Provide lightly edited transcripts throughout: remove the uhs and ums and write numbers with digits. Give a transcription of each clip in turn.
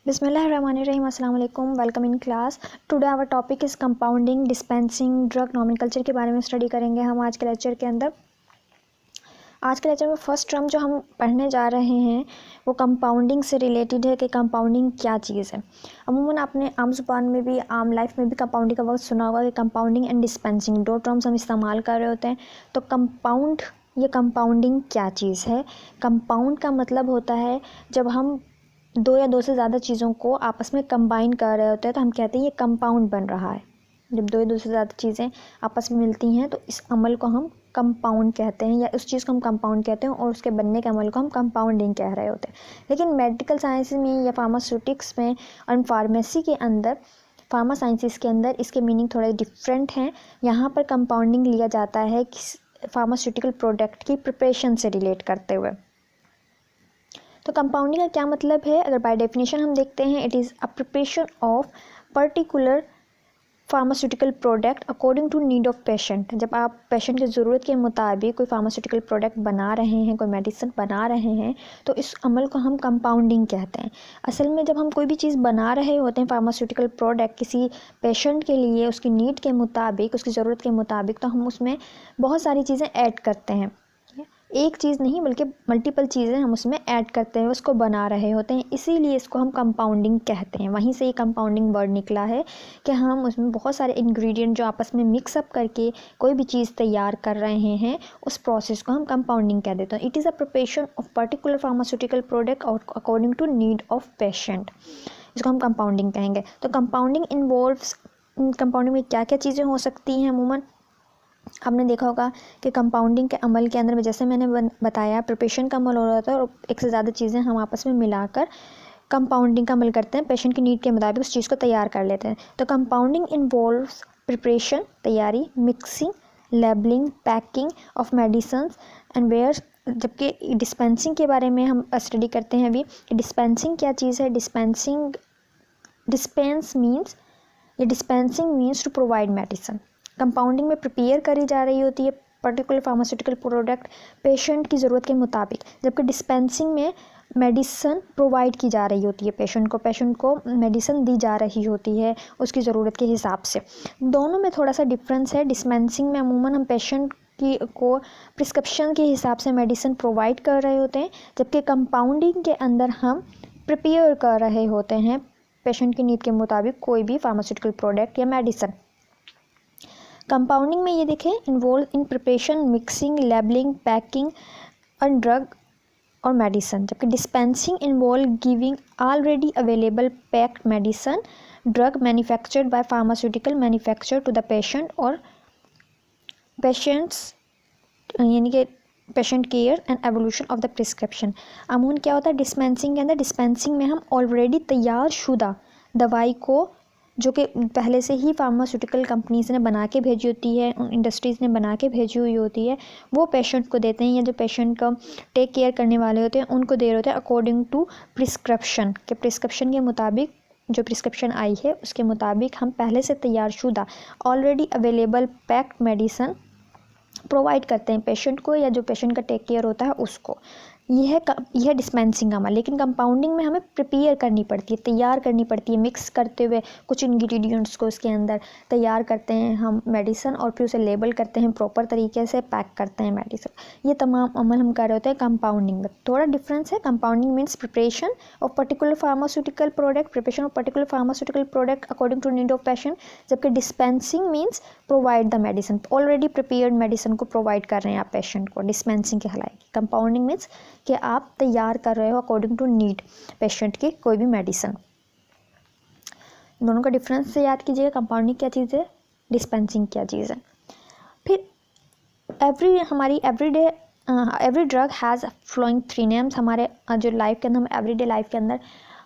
बिस्मिल्लाहिर्रहमानिर्रहीम, अस्सलाम वालेकुम। Welcome in class. Today our topic is compounding, dispensing, drug nomenclature के बारे में स्टडी करेंगे हम आज के लेक्चर के अंदर। आज के लेक्चर में फर्स्ट टर्म जो हम पढ़ने जा रहे हैं वो कंपाउंडिंग से रिलेटेड है कि कंपाउंडिंग क्या चीज़ है। अमूमन आपने आम ज़ुबान में भी, आम लाइफ में भी कंपाउंडिंग का वर्ड सुना होगा कि कंपाउंडिंग एंड डिस्पेंसिंग दो टर्म्स हम इस्तेमाल कर रहे होते हैं। तो कंपाउंड, ये कंपाउंडिंग क्या चीज़ है। कंपाउंड का मतलब होता है जब हम दो या दो से ज़्यादा चीज़ों को आपस में कंबाइन कर रहे होते हैं तो हम कहते हैं ये कंपाउंड बन रहा है। जब दो या दो से ज़्यादा चीज़ें आपस में मिलती हैं तो इस अमल को हम कंपाउंड कहते हैं, या उस चीज़ को हम कंपाउंड कहते हैं, और उसके बनने के अमल को हम कंपाउंडिंग कह रहे होते हैं। लेकिन मेडिकल साइंस में या फार्मास्यूटिक्स में और फार्मेसी के अंदर, फार्मा साइंसिस के अंदर इसके मीनिंग थोड़े डिफरेंट हैं। यहाँ पर कंपाउंडिंग लिया जाता है कि फार्मास्यूटिकल प्रोडक्ट की प्रिपरेशन से रिलेट करते हुए। तो कंपाउंडिंग का क्या मतलब है, अगर बाय डेफिनेशन हम देखते हैं, it is a preparation of particular pharmaceutical product according to need of patient. जब आप पेशेंट की ज़रूरत के मुताबिक कोई फार्मास्यूटिकल प्रोडक्ट बना रहे हैं, कोई मेडिसिन बना रहे हैं, तो इस अमल को हम कंपाउंडिंग कहते हैं। असल में जब हम कोई भी चीज़ बना रहे होते हैं फार्मास्यूटिकल प्रोडक्ट किसी पेशेंट के लिए, उसकी नीड के मुताबिक, उसकी ज़रूरत के मुताबिक, तो हम उसमें बहुत सारी चीज़ें ऐड करते हैं। एक चीज़ नहीं बल्कि मल्टीपल चीज़ें हम उसमें ऐड करते हैं, उसको बना रहे होते हैं, इसीलिए इसको हम कंपाउंडिंग कहते हैं। वहीं से ये कंपाउंडिंग वर्ड निकला है कि हम उसमें बहुत सारे इंग्रेडिएंट जो आपस में मिक्सअप करके कोई भी चीज़ तैयार कर रहे हैं, उस प्रोसेस को हम कंपाउंडिंग कह देते हैं। It is a preparation of particular pharmaceutical product और according to need of patient, इसको हम कंपाउंडिंग कहेंगे। तो कंपाउंडिंग इन्वॉल्व्स, कंपाउंडिंग में क्या क्या चीज़ें हो सकती हैं। अमूमन आपने देखा होगा कि कंपाउंडिंग के अमल के अंदर में, जैसे मैंने बताया, प्रिपरेशन का अमल हो रहा था और एक से ज़्यादा चीज़ें हम आपस में मिलाकर कंपाउंडिंग का अमल करते हैं, पेशेंट की नीड के मुताबिक उस चीज़ को तैयार कर लेते हैं। तो कंपाउंडिंग इन्वॉल्व्स प्रिपरेशन, तैयारी, mixing, labelling, packing of medicine and where. जबकि डिस्पेंसिंग के बारे में हम स्टडी करते हैं अभी। डिस्पेंसिंग क्या चीज़ है। Dispensing means to provide medicine. Compounding में प्रिपेयर करी जा रही होती है पर्टिकुलर फार्मास्यूटिकल प्रोडक्ट पेशेंट की ज़रूरत के मुताबिक, जबकि डिस्पेंसिंग में मेडिसिन प्रोवाइड की जा रही होती है पेशेंट को मेडिसिन दी जा रही होती है उसकी ज़रूरत के हिसाब से। दोनों में थोड़ा सा डिफरेंस है। डिस्पेंसिंग में अमूमन हम पेशेंट को प्रिस्क्रिप्शन के हिसाब से मेडिसिन प्रोवाइड कर रहे होते हैं, जबकि कंपाउंडिंग के अंदर हम प्रिपेयर कर रहे होते हैं पेशेंट की नीड के मुताबिक कोई भी फार्मास्यूटिकल प्रोडक्ट या मेडिसिन। कंपाउंडिंग में ये देखें, involve in preparation, mixing, labelling, packing and drug और मेडिसिन। जबकि dispensing involve giving already available packed medicine, drug manufactured by pharmaceutical manufacture to the patient और पेशेंट्स, यानी कि patient care and evolution of the prescription. अमूमन क्या होता है dispensing के अंदर, डिस्पेंसिंग में हम ऑलरेडी तैयार शुदा दवाई को, जो कि पहले से ही फार्मास्यूटिकल कंपनीज़ ने बना के भेजी होती है, उन इंडस्ट्रीज़ ने बना के भेजी हुई होती है, वो पेशेंट को देते हैं, या जो पेशेंट का टेक केयर करने वाले होते हैं उनको दे रहे होते हैं अकॉर्डिंग टू प्रिस्क्रिप्शन, के प्रिस्क्रिप्शन के मुताबिक, जो प्रिस्क्रिप्शन आई है उसके मुताबिक हम पहले से तैयार शुदा already available packed medicine provide करते हैं पेशेंट को, या जो पेशेंट का टेक केयर होता है उसको। यह डिस्पेंसिंग अमल। लेकिन कंपाउंडिंग में हमें प्रिपेयर करनी पड़ती है, तैयार करनी पड़ती है, मिक्स करते हुए कुछ इंग्रेडिएंट्स को उसके अंदर तैयार करते हैं हम मेडिसिन, और फिर उसे लेबल करते हैं, प्रॉपर तरीके से पैक करते हैं मेडिसिन। ये तमाम अमल हम कर रहे होते हैं कंपाउंडिंग में। थोड़ा डिफरेंस है। Compounding means preparation of particular pharmaceutical product, preparation of particular pharmaceutical product according to need of patient, जबकि dispensing means provide the medicine, already prepared medicine को प्रोवाइड कर रहे हैं आप पेशेंट को, डिस्पेंसिंग कहलाएगी। कंपाउंडिंग मीन्स कि आप तैयार कर रहे हो अकॉर्डिंग टू नीड पेशेंट की कोई भी मेडिसिन। दोनों का डिफरेंस से याद कीजिएगा, कंपाउंडिंग क्या चीज़ है, डिस्पेंसिंग क्या चीज़ है। फिर every drug has following 3 names. हमारे जो लाइफ के अंदर, हम एवरीडे लाइफ के अंदर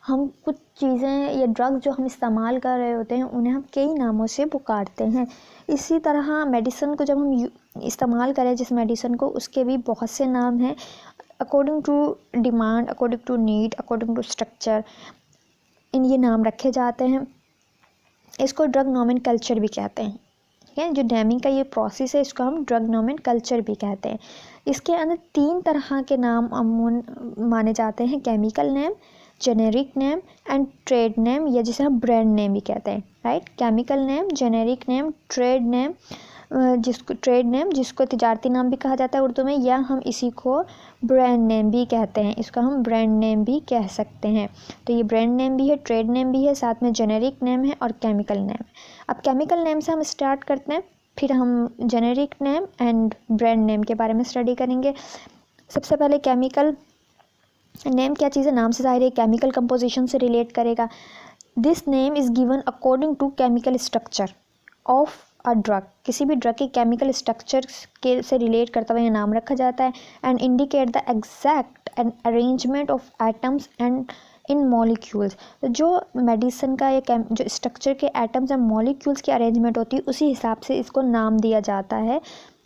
हम कुछ चीज़ें या ड्रग जो हम इस्तेमाल कर रहे होते हैं उन्हें हम कई नामों से पुकारते हैं। इसी तरह मेडिसिन को जब हम इस्तेमाल करें, जिस मेडिसिन को, उसके भी बहुत से नाम हैं according to demand, according to need, according to structure, इन ये नाम रखे जाते हैं। इसको ड्रग नॉमेनक्लेचर भी कहते हैं। ठीक है, जो नेमिंग का ये प्रोसेस है इसको हम ड्रग नॉमेनक्लेचर भी कहते हैं। इसके अंदर 3 तरह के नाम माने जाते हैं, chemical name, generic name and trade name, या जिसे हम ब्रांड नेम भी कहते हैं, right. Chemical name, generic name, trade name, जिसको तिजारती नाम भी कहा जाता है उर्दू में, या हम इसी को ब्रांड नेम भी कहते हैं, इसको हम ब्रांड नेम भी कह सकते हैं। तो ये ब्रांड नेम भी है, ट्रेड नेम भी है, साथ में जेनेरिक नेम है और केमिकल नेम है। अब केमिकल नेम से हम स्टार्ट करते हैं, फिर हम generic name and brand name के बारे में स्टडी करेंगे। सबसे पहले केमिकल नेम क्या चीज़ है, नाम से जाहिर है केमिकल कंपोजिशन से रिलेट करेगा। This name is given according to chemical structure of a drug, किसी भी ड्रग के केमिकल स्ट्रक्चर के से रिलेट करता हुआ यह नाम रखा जाता है। And indicate the exact and arrangement of atoms and in molecules, तो जो मेडिसिन का या जो स्ट्रक्चर के एटम्स एंड मॉलिक्यूल्स की अरेंजमेंट होती है उसी हिसाब से इसको नाम दिया जाता है।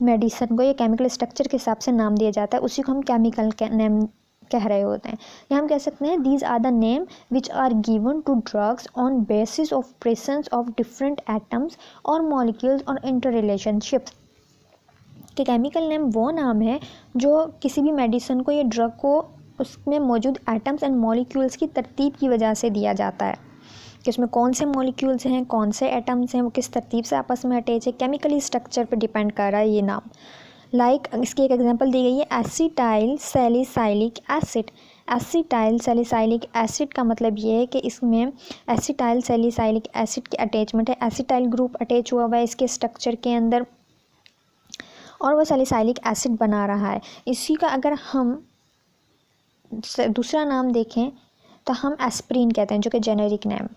मेडिसिन को या केमिकल स्ट्रक्चर के हिसाब से नाम दिया जाता है, उसी को हम केमिकल नेम कह रहे होते हैं। या हम कह सकते हैं these are the name which are given to drugs on basis of presence of different atoms और मॉलिक्यूल्स और इंटर रिलेशनशिप्स। कि केमिकल नेम वो नाम है जो किसी भी मेडिसिन को या ड्रग को उसमें मौजूद एटम्स एंड मॉलिक्यूल्स की तरतीब की वजह से दिया जाता है, कि उसमें कौन से मॉलिक्यूल्स हैं, कौन से एटम्स हैं, वो किस तरतीब से आपस में अटैच है, केमिकली स्ट्रक्चर पर डिपेंड कर रहा है ये नाम। इसकी एक एग्जांपल दी गई है acetyl salicylic acid. Acetyl salicylic acid का मतलब ये है कि इसमें एसिटाइल सैलिसाइलिक एसिड की अटैचमेंट है, एसिटाइल ग्रुप अटैच हुआ हुआ है इसके स्ट्रक्चर के अंदर और वह सैलिसाइलिक एसिड बना रहा है। इसी का अगर हम दूसरा नाम देखें तो हम एस्प्रिन कहते हैं, जो कि जेनेरिक नेम।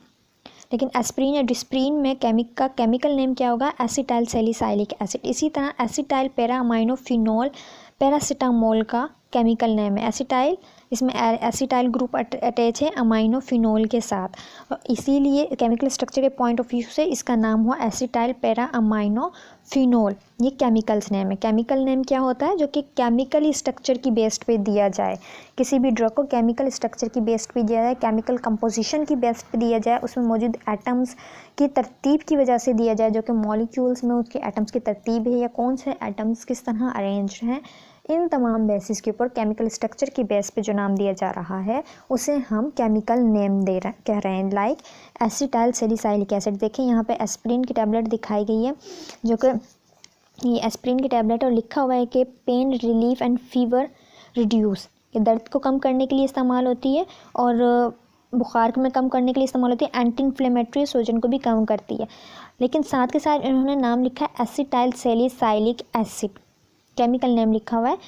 लेकिन एस्प्रिन या डिस्प्रिन में केमिकल नेम क्या होगा, एसिटाइल सैलिसाइलिक एसिड। इसी तरह acetyl para amino phenol paracetamol का केमिकल नेम है। एसिटाइल, इसमें एसिटाइल ग्रुप अटैच है अमाइनो फिनोल के साथ, इसीलिए केमिकल स्ट्रक्चर के पॉइंट ऑफ व्यू से इसका नाम हुआ एसिटाइल पैरा अमाइनो फिनोल। ये केमिकल्स नेम है। केमिकल नेम क्या होता है, जो कि केमिकल स्ट्रक्चर की बेस्ड पे दिया जाए, किसी भी ड्रग को केमिकल स्ट्रक्चर की बेस्ड पे दिया जाए, केमिकल कंपोजिशन की बेस्ड पे दिया जाए, उसमें मौजूद एटम्स की तरतीब की वजह से दिया जाए, जो कि मॉलिक्यूल्स में उसके एटम्स की तरतीब है या कौन से एटम्स किस तरह अरेंज हैं, इन तमाम बेसिस के ऊपर केमिकल स्ट्रक्चर की बेस पे जो नाम दिया जा रहा है उसे हम केमिकल नेम कह रहे हैं। Like acetyl salicylic acid. देखिए यहाँ पे एस्प्रिन की टैबलेट दिखाई गई है, जो कि ये एस्प्रिन की टैबलेट और लिखा हुआ है कि pain relief and fever reduce, ये दर्द को कम करने के लिए इस्तेमाल होती है और बुखार में कम करने के लिए इस्तेमाल होती है, एंटी इन्फ्लेमेटरी सूजन को भी कम करती है। लेकिन साथ के साथ इन्होंने नाम लिखा है acetyl salicylic acid, chemical name लिखा हुआ है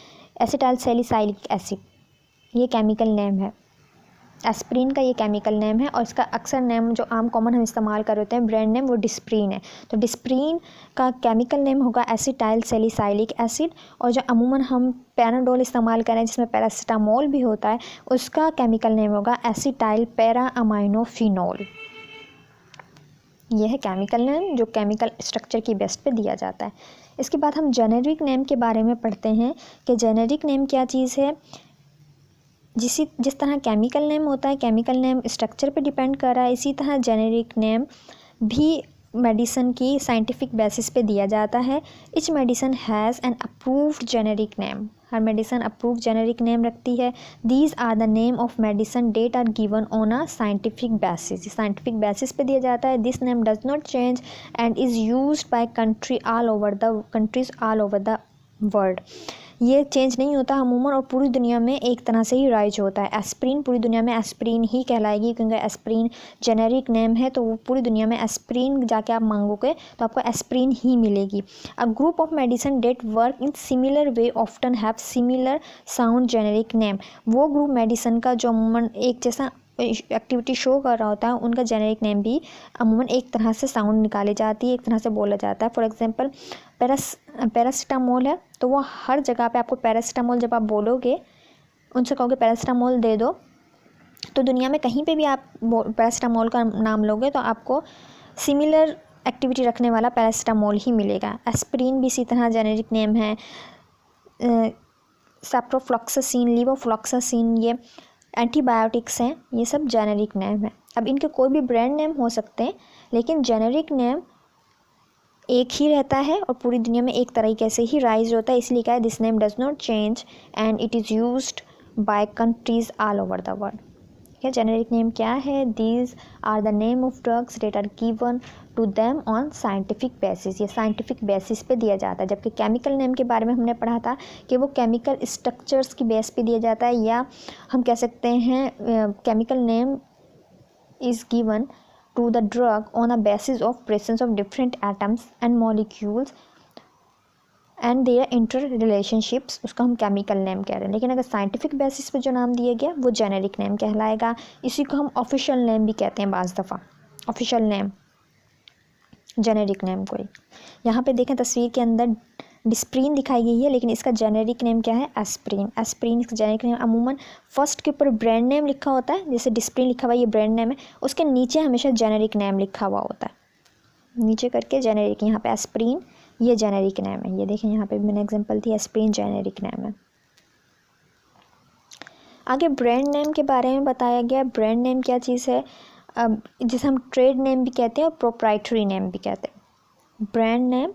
एसिटाइल सैलिसाइलिक एसिड, ये केमिकल नेम है। एस्प्रिन का ये केमिकल नेम है और इसका अक्सर नेम जो आम कॉमन हम इस्तेमाल कर होते हैं ब्रांड नेम, वो डिस्प्रिन है। तो डिस्प्रिन का केमिकल नेम होगा एसिटाइल सैलिसाइलिक एसिड, और जो अमूमन हम पैराडोल इस्तेमाल करें जिसमें पैरासीटामोल भी होता है, उसका केमिकल नेम होगा एसिटाइल पैरा अमाइनो फिनोल। यह है केमिकल नेम जो केमिकल स्ट्रक्चर की बेस पे दिया जाता है। इसके बाद हम जेनेरिक नेम के बारे में पढ़ते हैं कि जेनेरिक नेम क्या चीज़ है। जिस तरह केमिकल नेम होता है, केमिकल नेम स्ट्रक्चर पे डिपेंड कर रहा है, इसी तरह जेनेरिक नेम भी मेडिसिन की साइंटिफिक बेसिस पे दिया जाता है। Each medicine has an approved generic name, हर मेडिसिन अप्रूव जेनेरिक नेम रखती है। These are the name of medicine that are given on a scientific basis, scientific basis पे दिया जाता है। This name does not change and is used by countries all over the world. ये change नहीं होता अमूमन और पूरी दुनिया में एक तरह से ही राइज होता है। एस्प्रिन पूरी दुनिया में एस्प्रिन ही कहलाएगी, क्योंकि एस्प्रिन जेनेरिक नेम है, तो वो पूरी दुनिया में एस्प्रिन जाके आप मांगोगे तो आपको एस्प्रिन ही मिलेगी। A group of medicine that work in similar way often have similar sound generic name. वो ग्रुप मेडिसिन का जो अमूमन एक जैसा एक्टिविटी शो कर रहा होता है, उनका जेनेरिक नेम भी अमूमन एक तरह से साउंड निकाली जाती है, एक तरह से बोला जाता है। फॉर एग्जांपल पैरासीटामोल है, तो वो हर जगह पे आपको पैरासीटामोल जब आप बोलोगे, उनसे कहोगे पैरासीटामोल दे दो, तो दुनिया में कहीं पे भी आप पैरासीटामोल का नाम लोगे तो आपको सिमिलर एक्टिविटी रखने वाला पैरासीटामोल ही मिलेगा। एस्प्रिन भी इसी तरह जेनेरिक नेम है। सेप्रोफ्लॉक्सासिन, लीवोफ्लॉक्सासिन, ये एंटीबायोटिक्स हैं, ये सब जेनेरिक नेम है। अब इनके कोई भी ब्रांड नेम हो सकते हैं, लेकिन जेनेरिक नेम एक ही रहता है और पूरी दुनिया में एक तरीके से ही राइज होता है, इसलिए क्या है, this name does not change and it is used by countries all over the world. ठीक है, जेनेरिक नेम क्या है? These are the name of drugs that are given to them on scientific basis, ये scientific basis पे दिया जाता है। जबकि केमिकल नेम के बारे में हमने पढ़ा था कि वो केमिकल स्ट्रक्चर्स की बेस पे दिया जाता है, या हम कह सकते हैं chemical name is given to the drug on a basis of presence of different atoms and molecules and their interrelationships, उसका हम केमिकल नेम कह रहे हैं। लेकिन अगर साइंटिफिक बेसिस पे जो नाम दिया गया वो जेनेरिक नेम कहलाएगा। इसी को हम ऑफिशियल नेम भी कहते हैं बाज़ दफ़ा, ऑफिशियल नेम जेनेरिक नेम को ही। यहाँ पे देखें तस्वीर के अंदर डिस्प्रीन दिखाई गई है, लेकिन इसका जेनेरिक नेम क्या है? एस्प्रीन। एस्प्रीन इसका जेनेरिक नेम। अमूमन फर्स्ट के ऊपर ब्रांड नेम लिखा होता है, जैसे डिस्प्रीन लिखा हुआ ये ब्रांड नेम है, उसके नीचे हमेशा जेनेरिक नेम लिखा हुआ होता है, नीचे करके जेनेरिक। यहाँ पे एस्प्रीन ये जेनेरिक नेम है, ये देखें यहाँ पे मैंने एग्जांपल दी, एस्प्रीन जेनेरिक नेम है। आगे ब्रांड नेम के बारे में बताया गया। ब्रांड नेम क्या चीज़ है? जिसे हम ट्रेड नेम भी कहते हैं और प्रोप्राइटरी नेम भी कहते हैं। ब्रांड नेम,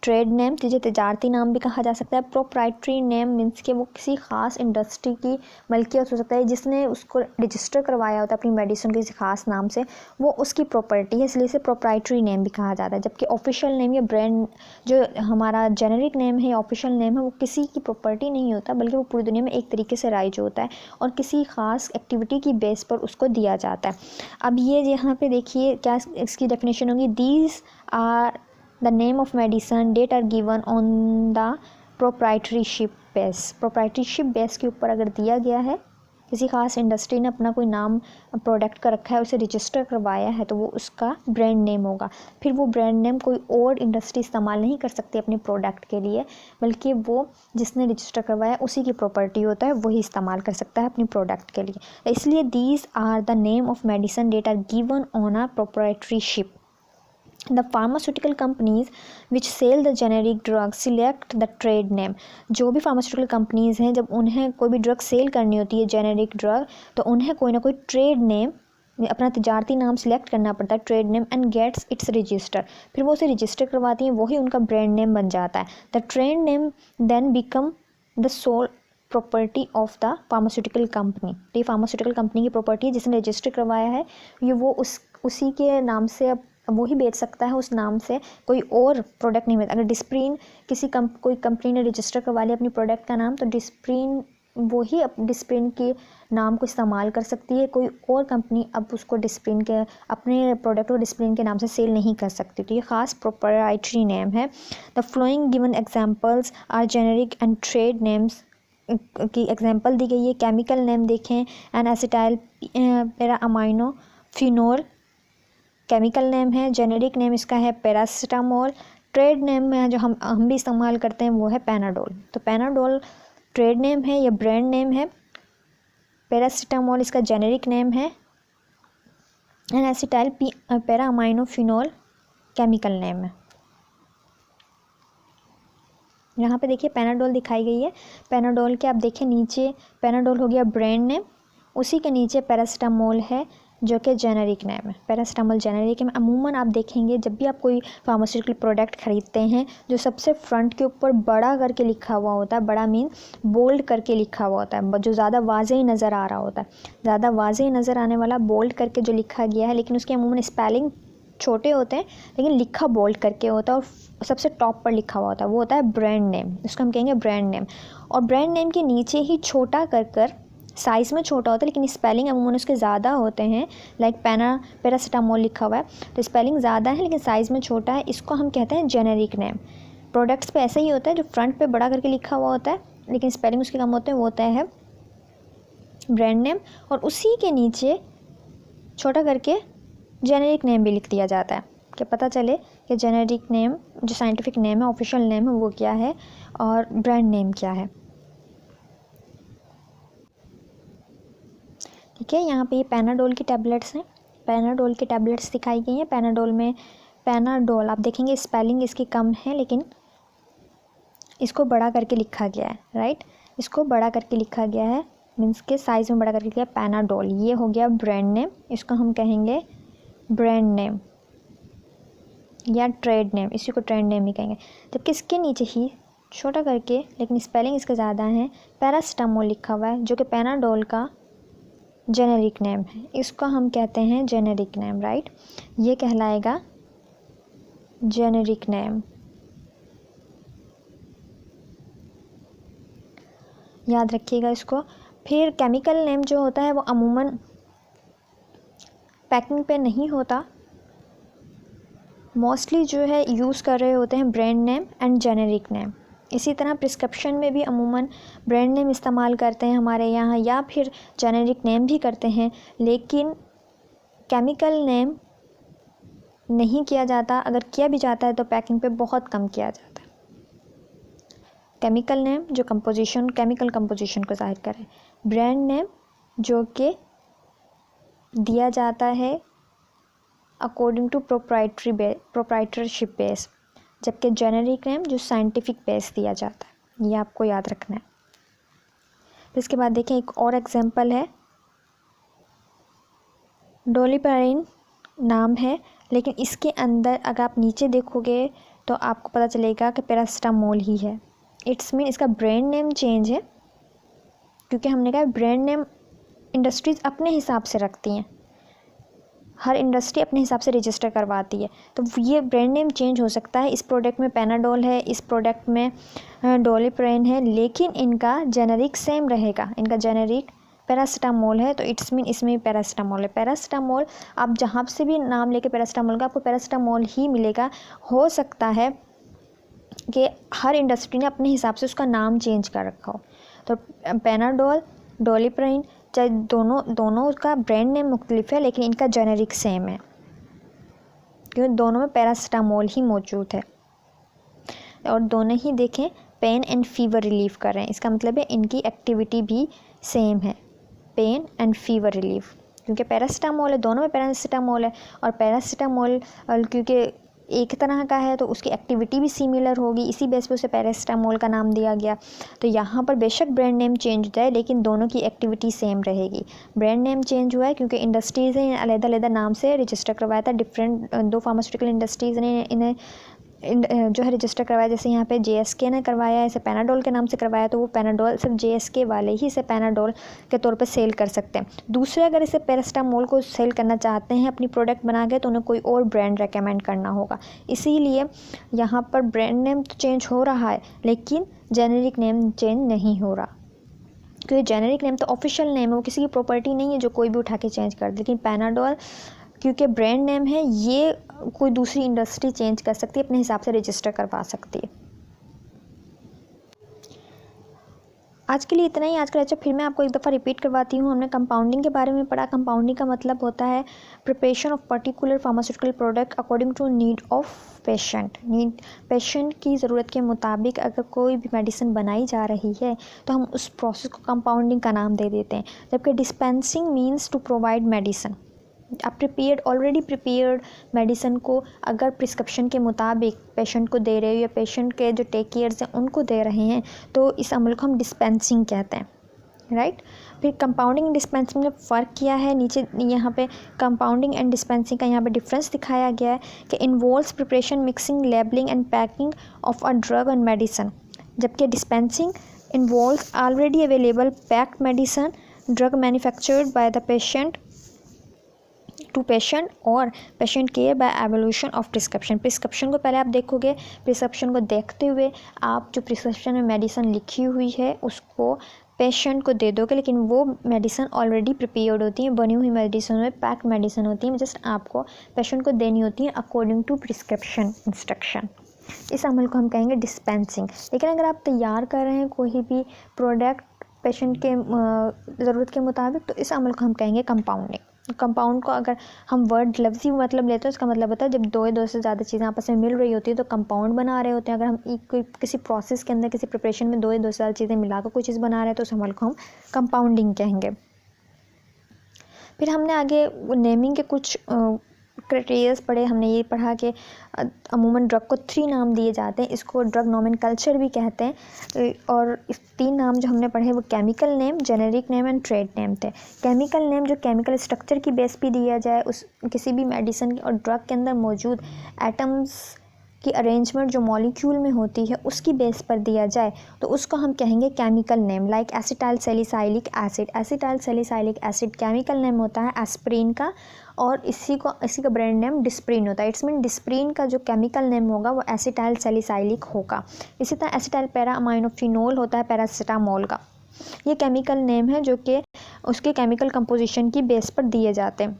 ट्रेड नेम जिसे तजारती नाम भी कहा जा सकता है। प्रोप्राइटरी नेम मीन्स कि वो किसी ख़ास इंडस्ट्री की मलकियत हो सकता है, जिसने उसको रजिस्टर करवाया होता है अपनी मेडिसिन के किसी ख़ास नाम से, वो उसकी प्रॉपर्टी है, इसलिए इसे प्रोप्राइटरी नेम भी कहा जाता है। जबकि ऑफिशियल नेम या ब्रांड जो हमारा जेनेरिक नेम है या ऑफिशियल नेम है, वो किसी की प्रॉपर्टी नहीं होता, बल्कि वो पूरी दुनिया में एक तरीके से राइज होता है और किसी ख़ास एक्टिविटी की बेस पर उसको दिया जाता है। अब ये यहाँ पे देखिए क्या इसकी डेफिनेशन होगी। These are the name of medicine that are given on the proprietorship base। proprietorship base के ऊपर अगर दिया गया है, किसी ख़ास इंडस्ट्री ने अपना कोई नाम प्रोडक्ट का रखा है, उसे रजिस्टर करवाया है, तो वो उसका ब्रांड नेम होगा। फिर वो ब्रांड नेम कोई और इंडस्ट्री इस्तेमाल नहीं कर सकती अपने प्रोडक्ट के लिए, बल्कि वो जिसने रजिस्टर करवाया उसी की प्रॉपर्टी होता है, वही इस्तेमाल कर सकता है अपनी प्रोडक्ट के लिए। इसलिए these are the name of medicine that are given on a proprietorship. The pharmaceutical companies which sell the generic drugs select the trade name। जो भी फार्मास्यूटिकल कंपनीज़ हैं, जब उन्हें कोई भी ड्रग सेल करनी होती है जेनेरिक ड्रग, तो उन्हें कोई ना कोई ट्रेड नेम, अपना तजारती नाम सिलेक्ट करना पड़ता है, trade name, and gets its register. फिर वो उसे रजिस्टर करवाती हैं, वही उनका ब्रांड नेम बन जाता है। The trade name then become the sole property of the pharmaceutical company. तो ये फार्मास्यूटिकल कंपनी की प्रॉपर्टी है, जिसने रजिस्टर करवाया है, ये वो उसी के नाम से अब वो ही बेच सकता है, उस नाम से कोई और प्रोडक्ट नहीं मिलता। अगर डिस्प्रीन कोई कंपनी ने रजिस्टर करवा लिया अपनी प्रोडक्ट का नाम, तो डिस्प्रीन वही डिस्प्रीन के नाम को इस्तेमाल कर सकती है, कोई और कंपनी अब उसको डिस्प्रीन के अपने प्रोडक्ट को डिस्प्रीन के नाम से सेल नहीं कर सकती। तो ये ख़ास प्रोप्राइटरी नेम है। The following given examples are generic and trade names की एग्जांपल दी गई है। केमिकल नेम देखें, N acetyl para amino phenol chemical name है। जेनेरिक नेम इसका है पैरासीटामोल। ट्रेड नेम में जो हम भी इस्तेमाल करते हैं वो है पैनाडोल। तो पैनाडोल ट्रेड नेम है या ब्रांड नेम है, पैरासीटामोल इसका जेनेरिक नेम है, and acetyl para amino phenol chemical name है। यहाँ पे देखिए पैनाडोल दिखाई गई है। पैनाडोल के आप देखिए नीचे पैनाडोल हो गया ब्रांड नेम, उसी के नीचे पैरासीटामोल है जो कि जेनेरिक नेम है। Paracetamol generic name. अमूमन आप देखेंगे जब भी आप कोई फार्मास्यूटिकल प्रोडक्ट ख़रीदते हैं, जो सबसे फ्रंट के ऊपर बड़ा करके लिखा हुआ होता है, बड़ा मीन बोल्ड करके लिखा हुआ होता है, जो ज़्यादा वाज़ेह नज़र आ रहा होता है, ज़्यादा वाज़ेह नज़र आने वाला बोल्ड करके जो लिखा गया है, लेकिन उसके अमूमन स्पेलिंग छोटे होते हैं, लेकिन लिखा बोल्ड करके होता है और सबसे टॉप पर लिखा हुआ होता है, वो होता है ब्रांड नेम। इसको हम कहेंगे ब्रांड नेम। और ब्रांड नेम के नीचे ही छोटा कर साइज़ में छोटा होता है, लेकिन स्पेलिंग अमूमन उसके ज़्यादा होते हैं। लाइक पैरासीटामोल लिखा हुआ है, तो स्पेलिंग ज़्यादा है लेकिन साइज़ में छोटा है, इसको हम कहते हैं जेनेरिक नेम। प्रोडक्ट्स पे ऐसा ही होता है, जो फ्रंट पे बड़ा करके लिखा हुआ होता है लेकिन स्पेलिंग उसके कम होते हैं, वो होता है ब्रांड नेम। और उसी के नीचे छोटा करके जेनेरिक नेम भी लिख दिया जाता है, कि पता चले कि जेनेरिक नेम जो साइंटिफिक नेम है, ऑफिशियल नेम है, वो क्या है और ब्रांड नेम क्या है। ठीक है, यहाँ पे ये पैनाडोल की टैबलेट्स हैं। पैनाडोल की टैबलेट्स दिखाई गई हैं। पैनाडोल में पैनाडोल आप देखेंगे स्पेलिंग इसकी कम है, लेकिन इसको बड़ा करके लिखा गया है, राइट। इसको बड़ा करके लिखा गया है, मीन्स के साइज़ में बड़ा करके लिखा है पैनाडोल। ये हो गया ब्रांड नेम, इसको हम कहेंगे ब्रांड नेम या ट्रेड नेम, इसी को ट्रेड नेम ही कहेंगे। जबकि इसके नीचे ही छोटा करके, लेकिन स्पेलिंग इसका ज़्यादा है, पैरासीटामोल लिखा हुआ है, जो कि पैनाडोल का जेनेरिक नेम है, इसको हम कहते हैं जेनेरिक नेम, राइट। ये कहलाएगा जेनेरिक नेम, याद रखिएगा इसको। फिर केमिकल नेम जो होता है वो अमूमन पैकिंग पे नहीं होता, मोस्टली जो है यूज़ कर रहे होते हैं brand name and generic name. इसी तरह प्रिस्क्रिप्शन में भी अमूमन ब्रांड नेम इस्तेमाल करते हैं हमारे यहाँ, या फिर जेनेरिक नेम भी करते हैं, लेकिन केमिकल नेम नहीं किया जाता। अगर किया भी जाता है तो पैकिंग पे बहुत कम किया जाता है। केमिकल नेम जो कंपोजिशन, केमिकल कंपोजिशन को ज़ाहिर करे, ब्रांड नेम जो कि दिया जाता है अकॉर्डिंग टू प्रोप्राइटरशिप बेस, जबकि जेनेरिक नेम जो साइंटिफिक बेस दिया जाता है। ये आपको याद रखना है। फिर इसके बाद देखें एक और एग्जांपल है, डोलिपाइन नाम है, लेकिन इसके अंदर अगर आप नीचे देखोगे तो आपको पता चलेगा कि पैरासिटामोल ही है। इट्स मीन इसका ब्रांड नेम चेंज है, क्योंकि हमने कहा ब्रांड नेम इंडस्ट्रीज़ अपने हिसाब से रखती हैं, हर इंडस्ट्री अपने हिसाब से रजिस्टर करवाती है, तो ये ब्रांड नेम चेंज हो सकता है। इस प्रोडक्ट में पैनाडोल है, इस प्रोडक्ट में डोलिप्रेन है, लेकिन इनका जेनेरिक सेम रहेगा। इनका जेनेरिक पैरासिटामोल है, तो इट्स मीन इसमें पैरासिटामोल है। पैरासिटामोल आप जहाँ से भी नाम लेके पैरासिटामोल का, आपको पैरासिटामोल ही मिलेगा। हो सकता है कि हर इंडस्ट्री ने अपने हिसाब से उसका नाम चेंज कर रखा हो। तो पैनाडोल, डोलिप्रेन, चाहे दोनों का ब्रांड नेम मुख्तलिफ है, लेकिन इनका जेनेरिक सेम है, क्योंकि दोनों में पैरासिटामोल ही मौजूद है। और दोनों ही देखें पेन एंड फीवर रिलीफ कर रहे हैं, इसका मतलब है इनकी एक्टिविटी भी सेम है, पेन एंड फीवर रिलीफ। क्योंकि पैरासिटामोल है, दोनों में पैरासिटामोल है, और पैरासिटामोल क्योंकि एक तरह का है तो उसकी एक्टिविटी भी सिमिलर होगी, इसी बेस पे उसे पैरासिटामोल का नाम दिया गया। तो यहाँ पर बेशक ब्रांड नेम चेंज हो जाए, लेकिन दोनों की एक्टिविटी सेम रहेगी। ब्रांड नेम चेंज हुआ है क्योंकि इंडस्ट्रीज़ ने अलग-अलग नाम से रजिस्टर करवाया था। डिफरेंट दो फार्मास्यूटिकल इंडस्ट्रीज़ ने इन्हें जो है रजिस्टर करवाया। जैसे यहाँ पे JSK ने करवाया, इसे पैनाडोल के नाम से करवाया, तो वो पैनाडोल सिर्फ JSK वाले ही इसे पैनाडोल के तौर पे सेल कर सकते हैं। दूसरे अगर इसे पैरासिटामोल को सेल करना चाहते हैं अपनी प्रोडक्ट बना के, तो उन्हें कोई और ब्रांड रेकमेंड करना होगा। इसीलिए यहाँ पर ब्रांड नेम तो चेंज हो रहा है, लेकिन जेनेरिक नेम चेंज नहीं हो रहा, क्योंकि जेनेरिक नेम तो ऑफिशियल नेम है, वो किसी की प्रॉपर्टी नहीं है जो कोई भी उठा के चेंज कर दे। लेकिन पैनाडोल क्योंकि ब्रांड नेम है, ये कोई दूसरी इंडस्ट्री चेंज कर सकती है, अपने हिसाब से रजिस्टर करवा सकती है। आज के लिए इतना ही। आज का लेक्चर फिर मैं आपको एक दफ़ा रिपीट करवाती हूँ। हमने कंपाउंडिंग के बारे में पढ़ा। कंपाउंडिंग का मतलब होता है preparation of particular pharmaceutical product according to need of patient. Patient की ज़रूरत के मुताबिक अगर कोई भी मेडिसिन बनाई जा रही है तो हम उस प्रोसेस को कंपाउंडिंग का नाम दे देते हैं। जबकि dispensing means to provide medicine. आप ऑलरेडी प्रिपेयर्ड मेडिसिन को अगर प्रिस्क्रिप्शन के मुताबिक पेशेंट को दे रहे हो, या पेशेंट के जो टेक केयर्स हैं उनको दे रहे हैं, तो इस अमल को हम डिस्पेंसिंग कहते हैं, राइट। फिर कंपाउंडिंग डिस्पेंसिंग में फ़र्क किया है, नीचे यहाँ पे कंपाउंडिंग एंड डिस्पेंसिंग का यहाँ पे डिफरेंस दिखाया गया है कि involves preparation, mixing, labelling and packing of a drug and medicine. जबकि dispensing involves already available packed medicine, drug manufactured by the patient to patient और patient care by evolution of prescription. Prescription को पहले आप देखोगे, prescription को देखते हुए आप जो प्रिस्क्रिप्शन में मेडिसिन लिखी हुई है उसको पेशेंट को दे दोगे, लेकिन वो मेडिसिन ऑलरेडी प्रिपेयर्ड होती है, बनी हुई मेडिसिन में पैक्ड मेडिसिन होती है, जस्ट आपको पेशेंट को देनी होती है अकॉर्डिंग टू प्रिस्क्रिप्शन इंस्ट्रक्शन। इस अमल को हम कहेंगे डिस्पेंसिंग। लेकिन अगर आप तैयार कर रहे हैं कोई भी प्रोडक्ट पेशेंट के ज़रूरत के मुताबिक, तो इस अमल को हम कहेंगे कंपाउंडिंग। कंपाउंड को अगर हम वर्ड लफ्ज़ी मतलब लेते हैं, उसका मतलब होता है जब दो से ज़्यादा चीज़ें आपस में मिल रही होती है तो कंपाउंड बना रहे होते हैं। अगर हम किसी प्रोसेस के अंदर, किसी प्रिपरेशन में दो से ज़्यादा चीज़ें मिलाकर कोई चीज़ बना रहे हैं तो उस अमल को हम कंपाउंडिंग कहेंगे। फिर हमने आगे नेमिंग के कुछ क्राइटेरियाज पढ़े। हमने ये पढ़ा कि अमूमन ड्रग को 3 नाम दिए जाते हैं, इसको ड्रग नोमेनकल्चर भी कहते हैं। और इस 3 नाम जो हमने पढ़े वो chemical name, generic name and trade name थे। केमिकल नेम जो केमिकल स्ट्रक्चर की बेस पे दिया जाए, उस किसी भी मेडिसिन और ड्रग के अंदर मौजूद एटम्स की अरेंजमेंट जो मॉलिक्यूल में होती है उसकी बेस पर दिया जाए तो उसको हम कहेंगे chemical name. Like acetyl salicylic acid, acetyl salicylic acid chemical name होता है एस्प्रिन का, और इसी का ब्रांड नेम डिस्प्रिन होता है। इट्स मीन डिस्प्रिन का जो केमिकल नेम होगा वो एसिटाइल सैलिसाइलिक होगा। इसी तरह एसिटाइल पैरा अमाइनोफिनोल होता है पैरासिटामोल का। ये केमिकल नेम है जो कि उसके केमिकल कंपोजिशन की बेस पर दिए जाते हैं।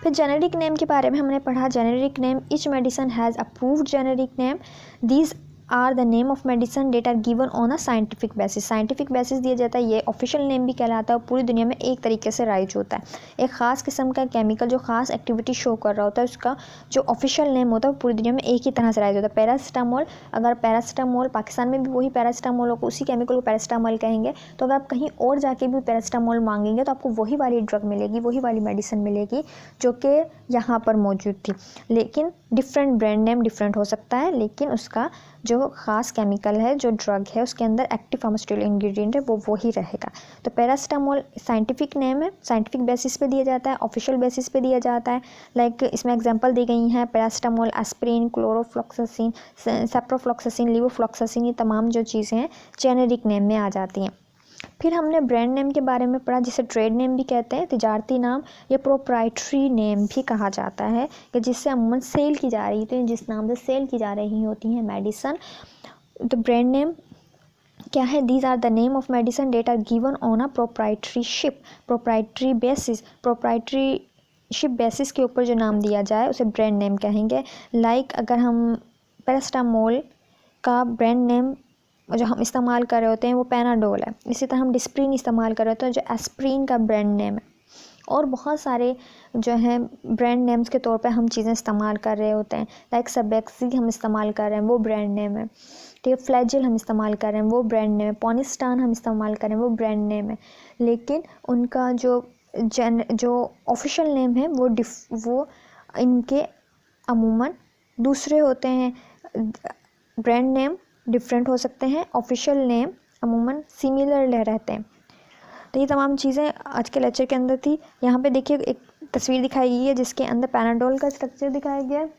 फिर जेनेरिक नेम के बारे में हमने पढ़ा। Generic name, each medicine has approved generic name. These are the name of medicine that are given on a scientific basis. Scientific basis दिया जाता है, ये ऑफिशियल नेम भी कहलाता है और पूरी दुनिया में एक तरीके से राइज होता है। एक ख़ास किस्म का केमिकल जो ख़ास एक्टिविटी शो कर रहा होता है उसका जो ऑफिशियल नेम होता है वो पूरी दुनिया में एक ही तरह से राइज होता है। पैरासिटामोल, अगर पैरासिटामोल पाकिस्तान में भी वही पैरासिटामोल होगा, उसी केमिकल को पैरासिटामोल कहेंगे। तो अगर आप कहीं और जाके भी पैरासिटामोल मांगेंगे तो आपको वही वाली ड्रग मिलेगी, वही वाली मेडिसिन मिलेगी जो कि यहाँ पर मौजूद थी, लेकिन डिफरेंट ब्रांड नेम डिफरेंट हो सकता है, लेकिन उसका जो ख़ास केमिकल है, जो ड्रग है उसके अंदर एक्टिव फार्मास्यूटिकल इंग्रेडिएंट है वो वही रहेगा। तो पैरासिटामोल साइंटिफिक नेम है, साइंटिफिक बेसिस पे दिया जाता है, ऑफिशियल बेसिस पे दिया जाता है। लाइक इसमें एग्जांपल दी गई हैं पैरासिटामोल, एस्प्रिन, क्लोरोफ्लॉक्सासिन, सेप्रोफ्लॉक्सासिन, लिवोफ्लॉक्सासिन, ये तमाम जो चीज़ें हैं जेनेरिक नेम में आ जाती हैं। फिर हमने ब्रांड नेम के बारे में पढ़ा जिसे ट्रेड नेम भी कहते हैं, तिजारती नाम, या प्रोप्राइटरी नेम भी कहा जाता है कि जिससे अमूमन सेल की जा रही थी, जिस नाम से सेल की जा रही होती हैं मेडिसन। तो ब्रांड नेम क्या है? These are the name of medicine that are given on a proprietorship, proprietary basis, proprietorship basis के ऊपर जो नाम दिया जाए उसे ब्रांड नेम कहेंगे। लाइक अगर हम पैरासिटामोल का ब्रांड नेम जो हम इस्तेमाल कर रहे होते हैं वो पैनाडोल है, इसी तरह हम डिस्प्रिन इस्तेमाल कर रहे होते हैं जो एस्प्रिन का ब्रांड नेम है। और बहुत सारे जो हैं ब्रांड नेम्स के तौर पे हम चीज़ें इस्तेमाल कर रहे होते हैं। लाइक सबेक्सी हम इस्तेमाल कर रहे हैं वो ब्रांड नेम है, ठीक है। फ्लैजिल हम इस्तेमाल कर रहे हैं वो ब्रांड नेम है, पॉनिस्टान हम इस्तेमाल कर रहे हैं वो ब्रांड नेम है, लेकिन उनका जो ऑफिशियल नेम है वो इनके अमूमन दूसरे होते हैं। ब्रांड नेम डिफरेंट हो सकते हैं, ऑफिशियल नेम अमूमन सिमिलर रहते हैं। तो ये तमाम चीज़ें आज के लेक्चर के अंदर थी। यहाँ पे देखिए एक तस्वीर दिखाई गई है जिसके अंदर पैनाडोल का स्ट्रक्चर दिखाया गया है।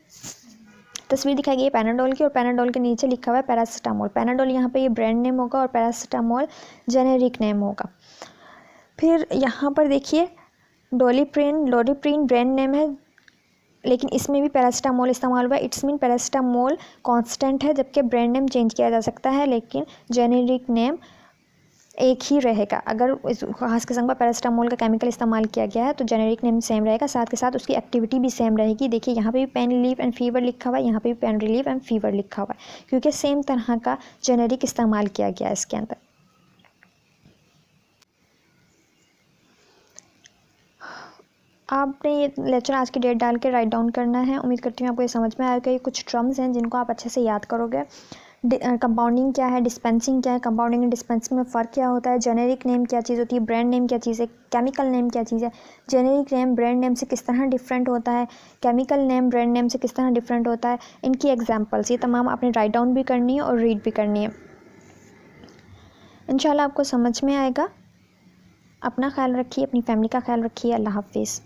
तस्वीर दिखाई गई है पैनाडोल की और पैनाडोल के नीचे लिखा हुआ है पैरासिटामोल। पैनाडोल यहाँ पे ये ब्रांड नेम होगा और पैरासिटामोल जेनेरिक नेम होगा। फिर यहाँ पर देखिए लोरीप्रिन ब्रांड नेम है, लेकिन इसमें भी पैरासिटामोल इस्तेमाल हुआ है। इट्स मीन पैरासिटामोल कांस्टेंट है, जबकि ब्रांड नेम चेंज किया जा सकता है, लेकिन जेनेरिक नेम एक ही रहेगा। अगर इस खास किस्म का पैरासिटामोल का केमिकल इस्तेमाल किया गया है तो जेनेरिक नेम सेम रहेगा, साथ के साथ उसकी एक्टिविटी भी सेम रहेगी। देखिए यहाँ पे भी पेन रिलीफ एंड फीवर लिखा हुआ है, यहाँ पे भी पेन रिलीफ एंड फीवर लिखा हुआ है, क्योंकि सेम तरह का जेनेरिक इस्तेमाल किया गया है इसके अंदर। आपने ये लेक्चर आज की डेट डाल के राइट डाउन करना है। उम्मीद करती हूँ आपको ये समझ में आएगा। ये कुछ टर्म्स हैं जिनको आप अच्छे से याद करोगे। कंपाउंडिंग क्या है, डिस्पेंसिंग क्या है, कंपाउंडिंग एंड डिस्पेंसिंग में फ़र्क क्या होता है, जेनेरिक नेम क्या चीज़ होती है, ब्रांड नेम क्या चीज़ है, केमिकल नेम क्या चीज़ है, जेनेरिक नेम ब्रांड नेम से किस तरह डिफरेंट होता है, केमिकल नेम ब्रांड नेम से किस तरह डिफरेंट होता है, इनकी एग्जांपल्स ये तमाम आपने राइट डाउन भी करनी है और रीड भी करनी है। इंशाल्लाह आपको समझ में आएगा। अपना ख्याल रखिए, अपनी फैमिली का ख्याल रखिए। अल्लाह हाफिज़।